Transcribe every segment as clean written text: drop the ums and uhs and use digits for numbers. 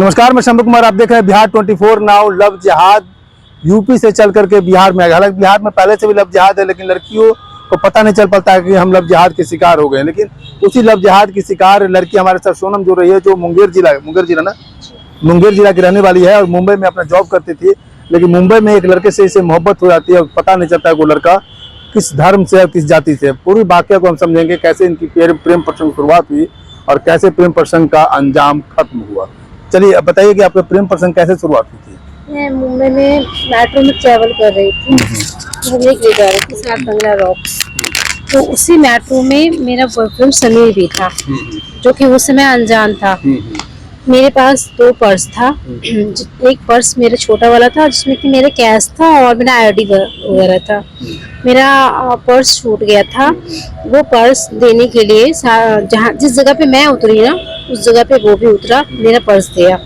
नमस्कार, मैं शंभू कुमार। आप देख रहे हैं बिहार 24 नाउ। लव जिहाद यूपी से चल करके बिहार में आ गया। हालांकि बिहार में पहले से भी लव जिहाद है, लेकिन लड़कियों को पता नहीं चल पाता है कि हम लव जिहाद के शिकार हो गए। लेकिन उसी लव जिहाद की शिकार लड़की हमारे साथ सोनम जो रही है, जो मुंगेर जिला की रहने वाली है और मुंबई में अपना जॉब करती थी। लेकिन मुंबई में एक लड़के से इसे मोहब्बत हो जाती है और पता नहीं चलता है वो लड़का किस धर्म से और किस जाति से। पूरी वाकया को हम समझेंगे, कैसे इनकी प्रेम प्रसंग शुरुआत हुई और कैसे प्रेम प्रसंग का अंजाम खत्म हुआ। चलिए अब बताइए कि आपका प्रेम प्रसंग कैसे शुरुआत हुई थी। मैं मुंबई में मेट्रो में ट्रैवल कर रही थी, घूमने के लिए जा रही थी साथ बंगला रॉक्स। तो उसी मेट्रो में मेरा बॉयफ्रेंड समीर भी था, जो कि उस समय अनजान था। मेरे पास 2 पर्स था। एक पर्स मेरा छोटा वाला था जिसमें कि मेरा कैश था और मेरा आईडी वगैरह था। मेरा पर्स छूट गया था। वो पर्स देने के लिए जिस जगह पे मैं उतरी ना, उस जगह पे वो भी उतरा, मेरा पर्स दिया।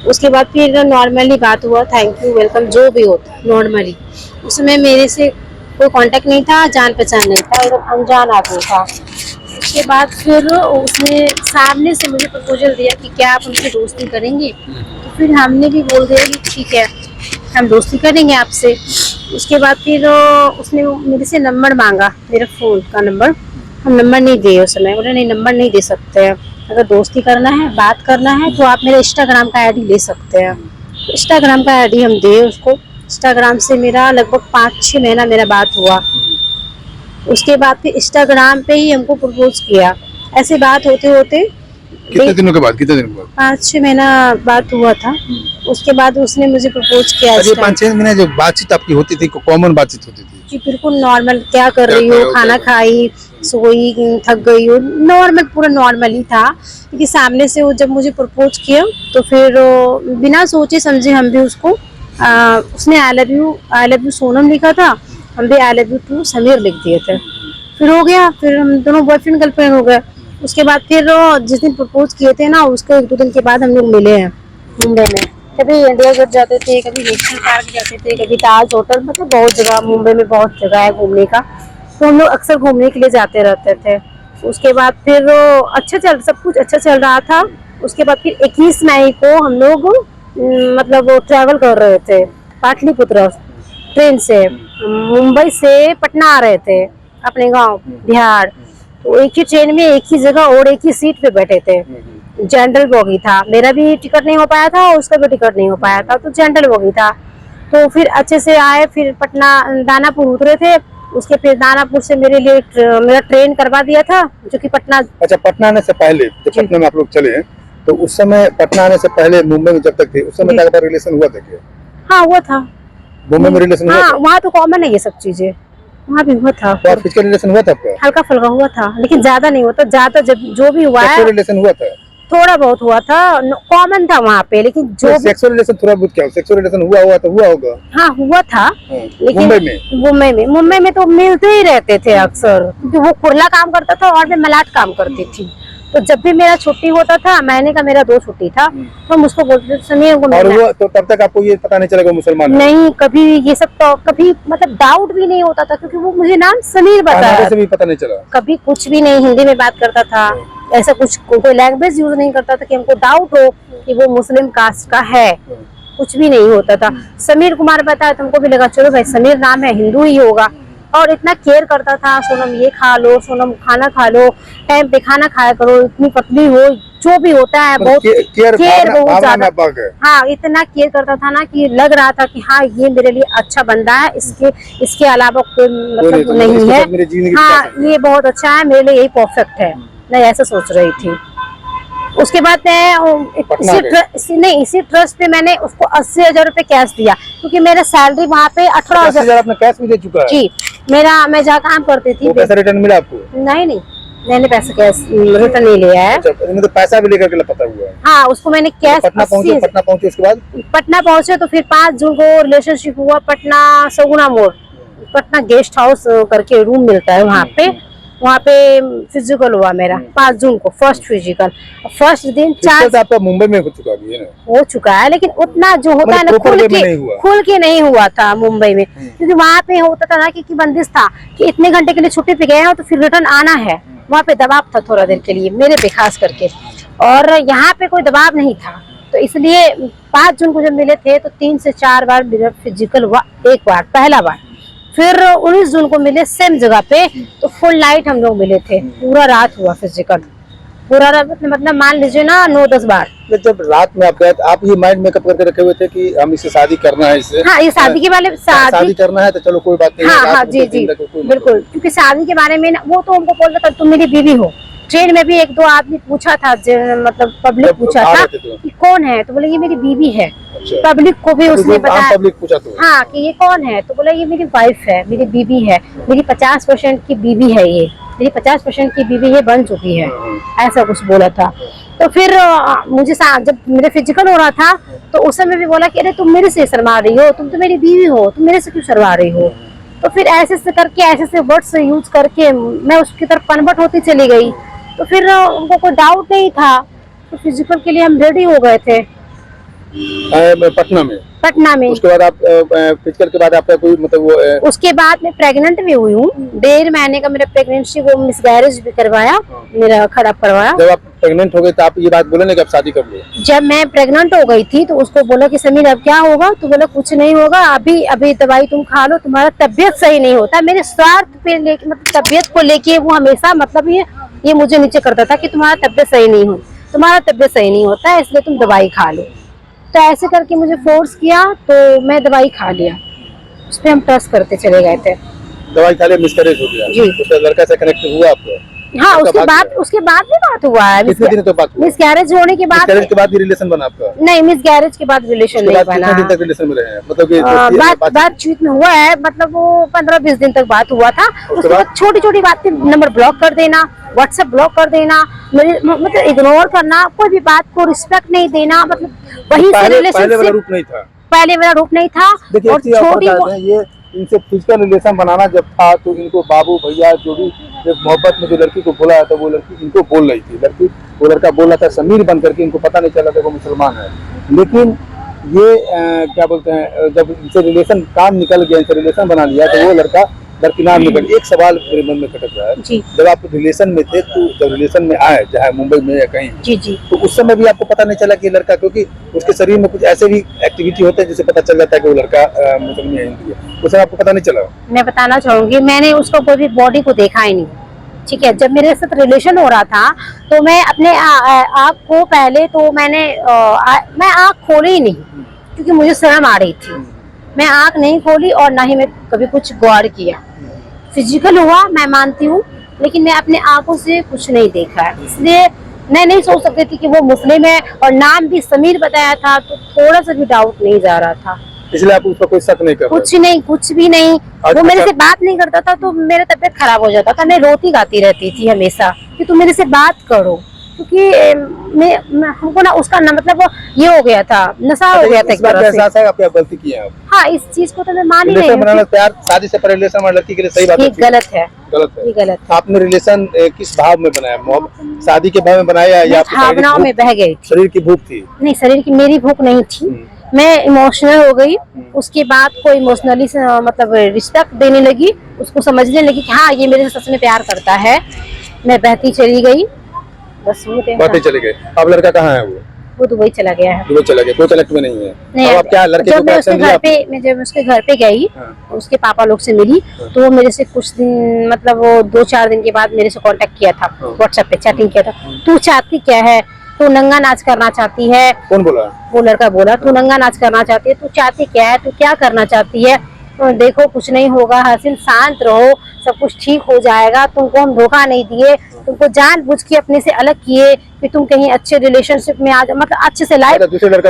उसके बाद फिर नॉर्मली बात हुआ, थैंक यू वेलकम जो भी होता नॉर्मली। उसमें मेरे से कोई कांटेक्ट नहीं था, जान पहचान नहीं था, एकदम अनजान आदमी था। उसके बाद फिर उसने सामने से मुझे प्रपोजल दिया कि क्या आप हमसे दोस्ती करेंगे। तो फिर हमने भी बोल दिया कि ठीक है, हम दोस्ती करेंगे आपसे। उसके बाद फिर उसने मेरे से नंबर मांगा, मेरा फ़ोन का नंबर। हम नंबर नहीं दिए उस समय, बोले नहीं नंबर नहीं दे सकते हैं। अगर दोस्ती करना है, बात करना है तो आप मेरा इंस्टाग्राम का आईडी ले सकते हैं। तो इंस्टाग्राम का आईडी हम दिए उसको। इंस्टाग्राम से मेरा लगभग 5-6 महीना मेरा बात हुआ। उसके बाद फिर इंस्टाग्राम पे ही हमको प्रपोज किया। ऐसे बात होते होते कितने दिन के बाद 5-6 महीना बात हुआ था। उसके बाद उसने मुझे प्रपोज किया। 5-6 महीने जो बातचीत आपकी होती थी, कॉमन बातचीत होती थी जी बिल्कुल नॉर्मल, क्या कर रही हो, खाना खाई, सोई, थक गई हो, नॉर्मल, पूरा नॉर्मल ही था। क्योंकि सामने से वो जब मुझे प्रपोज किया तो फिर बिना सोचे समझे हम भी उसको उसने आई लव यू सोनम लिखा था, हम भी I love you too Sameer लिख दिए थे। फिर हो गया, फिर हम दोनों बॉयफ्रेंड गर्लफ्रेंड हो गए। उसके बाद फिर जिस दिन प्रपोज किए थे ना, उसके 1-2 दिन के बाद हम लोग मिले हैं मुंबई में। कभी इंडिया गेट जाते थे, कभी नेशनल पार्क जाते थे, कभी ताज होटल, मतलब बहुत जगह मुंबई में बहुत जगह है घूमने का। तो हम लोग अक्सर घूमने के लिए जाते रहते थे। उसके बाद फिर सब कुछ अच्छा चल रहा था। उसके बाद फिर 21 मई को हम लोग मतलब ट्रैवल कर रहे थे पाटलिपुत्र ट्रेन से, मुंबई से पटना आ रहे थे अपने गांव बिहार। तो एक ही ट्रेन में एक ही जगह और एक ही सीट पे बैठे थे। जनरल बोगी था, मेरा भी टिकट नहीं हो पाया था और उसका भी टिकट नहीं हो पाया था, तो जनरल बोगी था। तो फिर अच्छे से आए, फिर पटना दानापुर उतरे थे। उसके फिर दानापुर से मेरे लिए मेरा ट्रेन करवा दिया था, जो कि पटना। अच्छा, पटना आने से पहले जब पटना में आप लोग चले, तो उस समय पटना आने से पहले मुंबई में जब तक थे, उस समय क्या रिलेशन हुआ था क्या? हाँ हुआ था मुंबई में रिलेशन हुआ हाँ, था? वहाँ तो कॉमन है ये सब चीजें, वहाँ भी हुआ था। तो फिजिकल रिलेशन हुआ था आपका? हल्का फुल्का हुआ था, लेकिन ज्यादा नहीं होता। ज्यादा जो भी हुआ है रिलेशन हुआ था, थोड़ा बहुत हुआ था, कॉमन था वहाँ पे। लेकिन जो सेक्सुअल रिलेशन थोड़ा बहुत क्या, सेक्सुअल रिलेशन हुआ तो हुआ होगा। हाँ हुआ था, लेकिन मुंबई में तो मिलते ही रहते थे अक्सर, क्योंकि वो कुर्ला काम करता था और मैं मलाट काम करती थी। तो जब भी मेरा छुट्टी होता था, महीने का मेरा 2 छुट्टी था, तो हम उसको बोलते थे समीर को मिलना। और वो तो तब तक आपको ये पता नहीं चलेगा मुसलमान नहीं, कभी ये सब तो कभी मतलब डाउट भी नहीं होता था, क्योंकि वो मुझे नाम समीर बताया, भी पता नहीं चला। कभी कुछ भी नहीं, हिंदी में बात करता था। ऐसा कुछ कोई लैंग्वेज यूज नहीं करता था कि हमको डाउट हो कि वो मुस्लिम कास्ट का है, कुछ भी नहीं होता था। समीर कुमार बताया तो हमको भी लगा चलो भाई समीर नाम है, हिंदू ही होगा। और इतना केयर करता था, सोनम ये खा लो, सोनम खाना खा लो, टाइम पे खाना खाया करो, इतनी पतली हो, जो भी होता है बहुत केयर बहुत ज्यादा। हाँ, इतना केयर करता था ना कि लग रहा था कि हाँ ये मेरे लिए अच्छा बंदा है, इसके अलावा कोई मतलब नहीं है। हाँ ये बहुत अच्छा है, मेरे लिए यही परफेक्ट है, मैं ऐसा सोच रही थी। उसके बाद इसी ट्रस्ट पे मैंने उसको 80,000 रुपए कैश दिया, क्योंकि मेरा सैलरी वहाँ पे 18,000 आपने कैश भी दे चुका है? जी, मैं जहाँ काम करती थी। पैसा रिटर्न मिला आपको? नहीं, मैंने पैसा कैश रिटर्न नहीं लिया है। तो पैसा भी लेकर के लापता हुआ है? हाँ, उसको मैंने कैश। पटना पहुंचे उसके बाद? पटना पहुंचे तो फिर 5 जून को रिलेशनशिप हुआ पटना सगुना मोड़, पटना गेस्ट हाउस करके रूम मिलता है वहाँ पे फिजिकल हुआ मेरा 5 जून को, फर्स्ट फिजिकल। फर्स्ट दिन 4 आपका मुंबई में हो चुका है, लेकिन उतना जो होता है ना खुल के नहीं हुआ था मुंबई में, क्योंकि वहाँ पे होता था ना कि बंदिश था कि इतने घंटे के लिए छुट्टी पे गए हो तो फिर रिटर्न आना है। वहाँ पे दबाव था थोड़ा देर के लिए मेरे पे खास करके, और यहाँ पे कोई दबाव नहीं था। तो इसलिए 5 जून को जब मिले थे तो 3 से 4 बार मेरा फिजिकल हुआ, एक बार पहला बार। फिर 19 जून को मिले सेम जगह पे, तो फुल नाइट हम लोग मिले थे, पूरा रात हुआ फिजिकल, पूरा रात मतलब मान लीजिए ना 9-10 बार। जब रात में आप गए आप ये माइंड मेकअप करके रखे हुए थे कि हम इससे शादी करना है, इससे हाँ, ये शादी के बारे में शादी करना है तो चलो कोई बात नहीं। हाँ हाँ जी जी बिल्कुल, क्योंकि शादी के बारे में ना वो तो हमको बोल रहा था तुम मेरी बीवी हो। ट्रेन में भी 1-2 आदमी पूछा था, मतलब पब्लिक पूछा था कि कौन है, तो बोले ये मेरी बीवी है। पब्लिक को भी उसने बताया, पब्लिक पूछा तो हाँ कि ये कौन है, तो बोला ये मेरी वाइफ है, मेरी बीवी है, मेरी 50% की बीवी है, ये मेरी 50% की बीवी ये बन चुकी है, ऐसा कुछ बोला था। तो फिर मुझे जब मेरे फिजिकल हो रहा था तो उस समय भी बोला कि अरे तुम मेरे से शर्मा रही हो, तुम तो मेरी बीवी हो, तुम मेरे से क्यों शर्मा रही हो। तो फिर ऐसे से करके ऐसे वर्ड्स यूज करके मैं उसकी तरफ कन्वर्ट होती चली गई। तो फिर उनको कोई डाउट नहीं था, तो फिजिकल के लिए हम रेडी हो गए थे पटना में। उसके बाद आप फिजिकल के बाद आपका कोई मतलब वो उसके बाद मैं प्रेग्नेंट भी हुई हूँ, 1.5 महीने का मेरा प्रेगनेंसी को मिसगैरेज भी करवाया, मेरा खराब करवाया। जब आप प्रेग्नेंट हो गए तो आप ये बात बोले ना कि आप शादी कर लो? जब मैं प्रेग्नेंट हो गई थी तो उसको बोला कि समीर अब क्या होगा, तो बोला कुछ नहीं होगा, अभी दवाई तुम खा लो, तुम्हारा तबियत सही नहीं होता। मेरे स्वार्थ पे लेके मतलब तबियत को लेके वो हमेशा मतलब ये मुझे नीचे करता था कि तुम्हारा तबियत सही नहीं हो, तुम्हारा तबियत सही नहीं होता है, इसलिए तुम दवाई खा लो। तो ऐसे करके मुझे फोर्स किया तो मैं दवाई खा लिया, उस पर हम ट्रस्ट करते चले गए थे। दवाई खा लिया, मिसकैरेज हो गया जी। तो लड़का से कनेक्ट हुआ आपको? हाँ, उसके बाद भी बात हुआ है। कितने दिन तो बात हुआ? मिसगैरेज होने के बाद, मिसकैरेज के बाद ही रिलेशन बना आपका? नहीं, मिसगैरेज के बाद रिलेशन नहीं बना। कितने दिन तक रिलेशन में रहे हैं? मतलब बातचीत में हुआ है, मतलब वो 15-20 दिन तक बात हुआ था। उसके बाद छोटी-छोटी बातें, नंबर ब्लॉक कर देना, व्हाट्सएप ब्लॉक कर देना, मतलब इग्नोर करना, कोई भी बात को रिस्पेक्ट नहीं देना, मतलब वही से रिलेशनशिप। पहले वाला रूप नहीं था, पहले मेरा रूप नहीं था। और छोटी ये इनसे फिजिकल रिलेशन बनाना जब था तो इनको बाबू भैया जो भी मोहब्बत में जो लड़की को बोला था वो लड़की इनको बोल रही थी, वो लड़का बोल रहा था समीर बन करके, इनको पता नहीं चला था वो मुसलमान है। लेकिन ये क्या बोलते हैं, जब इनसे रिलेशन काम निकल गया, इनसे रिलेशन बना लिया तो वो लड़का दरकिनार निकल। एक सवाल मेरे मन में खटक रहा है, जब आप रिलेशन में थे तो जब रिलेशन में आए चाहे मुंबई में या कहीं जी, तो उस समय भी आपको पता नहीं चला कि लड़का, क्योंकि उसके शरीर में कुछ ऐसे भी एक्टिविटी होते हैं जिससे पता चल जाता है कि वो लड़का मुसलमान है, हिंदू है, उस समय आपको पता नहीं चला? मैं बताना चाहूंगी, मैंने उसको कोई भी बॉडी को देखा ही नहीं, ठीक है। जब मेरे साथ रिलेशन हो रहा था तो मैं अपने आँख को पहले तो मैं आँख खोली ही नहीं, क्योंकि मुझे शर्म आ रही थी। मैं आँख नहीं खोली और ना ही मैं कभी कुछ गौर किया। फिजिकल हुआ मैं मानती हूँ, लेकिन मैं अपने आंखों से कुछ नहीं देखा है, इसलिए मैं नहीं सोच सकती थी कि वो मुस्लिम है। और नाम भी समीर बताया था तो थोड़ा सा भी डाउट नहीं जा रहा था, इसलिए आप उस पर कोई शक नहीं कर रहे? कुछ भी नहीं। वो मेरे से बात नहीं करता था तो मेरा तबीयत खराब हो जाता था, मैं रोती गाती रहती थी हमेशा कि तुम मेरे से बात करो, क्योंकि हमको ना उसका ना मतलब ये हो गया था, नशा हो गया था एक तरह से। एहसास है आप गलती की है? हाँ, इस चीज को तो मैं मान ही नहीं हूँ। प्यार शादी से पहले रिलेशन वाली लड़की के लिए सही बात है? गलत है। ये गलत है। आपने रिलेशन किस भाव में बनाया? शादी के भाव में बनाया या भावनाओं में बह गई थी? शरीर की भूख थी? नहीं, शरीर की मेरी भूख नहीं थी, मैं इमोशनल हो गई। उसके बाद को इमोशनली मतलब रिस्पेक्ट देने लगी, उसको समझने लगी कि हाँ ये मेरे से सच में प्यार करता है। मैं बहती चली गई, बस बातें चले गए। अब लड़का कहाँ है? वो दुबई चला गया है। दुबई चला गया, कोई कनेक्ट में नहीं है? नहीं, अब क्या लड़के जब मैं उसके घर पे गई, उसके पापा लोग से मिली तो वो मेरे से कुछ दिन मतलब वो 2-4 दिन के बाद मेरे से कांटेक्ट किया था, व्हाट्सएप पे चैटिंग किया था। तू चाहती क्या है? तू नंगा नाच करना चाहती है? कौन बोला? वो लड़का बोला तू नंगा नाच करना चाहती है, तू चाहती क्या है, तू क्या करना चाहती है? तो देखो कुछ नहीं होगा हसीन, शांत रहो, सब कुछ ठीक हो जाएगा। तुमको हम धोखा नहीं दिए, तुमको जानबूझ के अपने से अलग किए कि तुम कहीं अच्छे रिलेशनशिप में आ जाओ, मतलब अच्छे से लाइफ,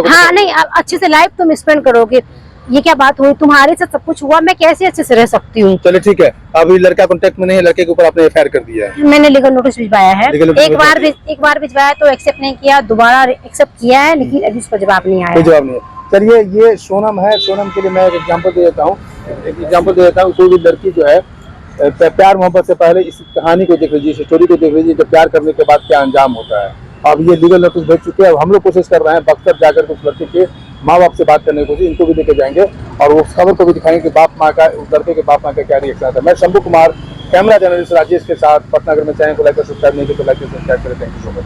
हाँ नहीं अच्छे से लाइफ तुम स्पेंड करोगे। ये क्या बात हुई? तुम्हारे साथ सब कुछ हुआ, मैं कैसे अच्छे से रह सकती हूँ? चलो ठीक है, अभी लड़का कांटेक्ट में नहीं है, लड़के के ऊपर आपने एफआईआर कर दिया है? मैंने लीगल नोटिस भिजवाया है, एक बार भिजवाया तो एक्सेप्ट नहीं किया, दोबारा एक्सेप्ट किया है, लेकिन अभी उसका जवाब नहीं आया। जवाब नहीं है। चलिए, ये सोनम है, सोनम के लिए मैं एक एग्जांपल दे देता हूँ। कोई भी लड़की जो है प्यार मोहब्बत से पहले इस कहानी को देख लीजिए, इस स्टोरी को देख लीजिए, जब प्यार करने के बाद क्या अंजाम होता है। अब ये लीगल नोटिस भेज चुके हैं, अब हम लोग कोशिश कर रहे हैं बक्सर जाकर उस लड़के के माँ बाप से बात करने की कोशिश, इनको भी लेके जाएंगे और उस खबर को भी दिखाएंगे कि बाप माँ का, उस लड़के के बाप माँ का क्या रिएक्शन आता है। मैं शंभू कुमार, कैमरा जर्नलिस्ट राजेश के साथ, पटना। अगर मैं चैनल को लाइक और सब्सक्राइब नहीं किया तो लाइक और सब्सक्राइब करें। Thank you so much.